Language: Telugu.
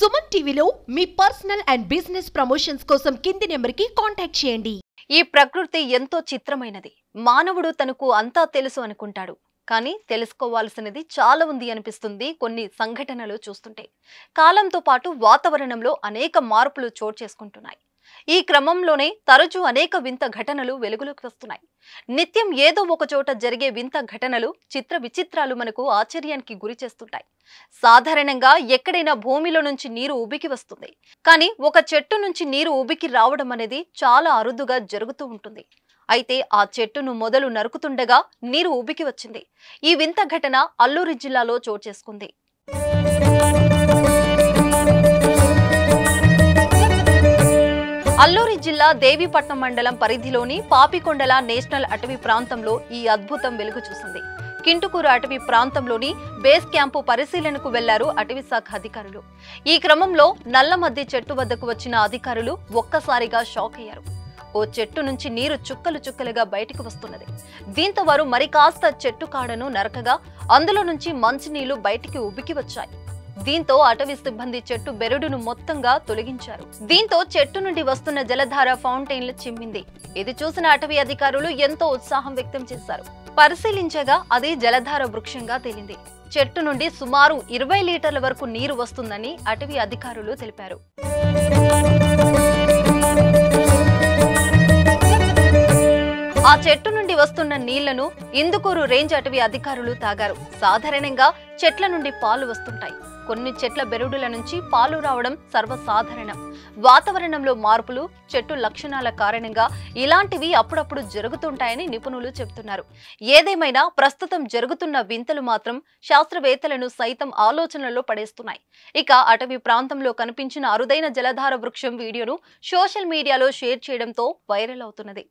సుమన్ టీవీలో మీ పర్సనల్ అండ్ బిజినెస్ ప్రమోషన్స్ కోసం కింది నెంబర్కి కాంటాక్ట్ చేయండి. ఈ ప్రకృతి ఎంతో చిత్రమైనది. మానవుడు తనకు అంతా తెలుసు అనుకుంటాడు. కానీ తెలుసుకోవాల్సినది చాలా ఉంది అనిపిస్తుంది కొన్ని సంఘటనలు చూస్తుంటే. కాలంతో పాటు వాతావరణంలో అనేక మార్పులు చోటు చేసుకుంటున్నాయి. ఈ క్రమంలోనే తరచూ అనేక వింత ఘటనలు వెలుగులోకి వస్తున్నాయి. నిత్యం ఏదో ఒక చోట జరిగే వింత ఘటనలు, చిత్ర విచిత్రాలు మనకు ఆశ్చర్యానికి గురి చేస్తుంటాయి. సాధారణంగా ఎక్కడైనా భూమిలో నుంచి నీరు ఉబికి వస్తుంది. కానీ ఒక చెట్టు నుంచి నీరు ఉబికి రావడం అనేది చాలా అరుదుగా జరుగుతూ ఉంటుంది. అయితే ఆ చెట్టును మొదలు నరుకుతుండగా నీరు ఉబికి వచ్చింది. ఈ వింత ఘటన అల్లూరి జిల్లాలో చోటు చేసుకుంది. అల్లూరి జిల్లా దేవీపట్నం మండలం పరిధిలోని పాపికొండల నేషనల్ అటవీ ప్రాంతంలో ఈ అద్భుతం వెలుగు చూసింది. కింటుకూరు అటవీ ప్రాంతంలోని బేస్ క్యాంపు పరిశీలనకు వెళ్లారు అటవీ శాఖ అధికారులు. ఈ క్రమంలో నల్లమద్ది చెట్టు వద్దకు వచ్చిన అధికారులు ఒక్కసారిగా షాక్ అయ్యారు. ఓ చెట్టు నుంచి నీరు చుక్కలు చుక్కలుగా బయటకు వస్తున్నది. దీంతో వారు మరి కాస్త చెట్టు కాడను నరకగా అందులో నుంచి మంచినీళ్లు బయటికి ఉబికి వచ్చాయి. దీంతో అటవీ సిబ్బంది చెట్టు బెరడును మొత్తంగా తొలగించారు. దీంతో చెట్టు నుండి వస్తున్న జలధార ఫౌంటైన్లు చిమ్మింది. ఇది చూసిన అటవీ అధికారులు ఎంతో ఉత్సాహం వ్యక్తం చేశారు. పరిశీలించగా అది జలధార వృక్షంగా తేలింది. చెట్టు నుండి సుమారు 20 లీటర్ల వరకు నీరు వస్తుందని అటవీ అధికారులు తెలిపారు. ఆ చెట్టు నుండి వస్తున్న నీళ్లను ఇందుకూరు రేంజ్ అటవీ అధికారులు తాగారు. సాధారణంగా చెట్ల నుండి పాలు వస్తుంటాయి. కొన్ని చెట్ల బెరడుల నుంచి పాలు రావడం సర్వసాధారణం. వాతావరణంలో మార్పులు, చెట్టు లక్షణాల కారణంగా ఇలాంటివి అప్పుడప్పుడు జరుగుతుంటాయని నిపుణులు చెబుతున్నారు. ఏదేమైనా ప్రస్తుతం జరుగుతున్న వింతలు మాత్రం శాస్త్రవేత్తలను సైతం ఆలోచనలో పడేస్తున్నాయి. ఇక అటవీ ప్రాంతంలో కనిపించిన అరుదైన జలధార వృక్షం వీడియోను సోషల్ మీడియాలో షేర్ చేయడంతో వైరల్ అవుతున్నది.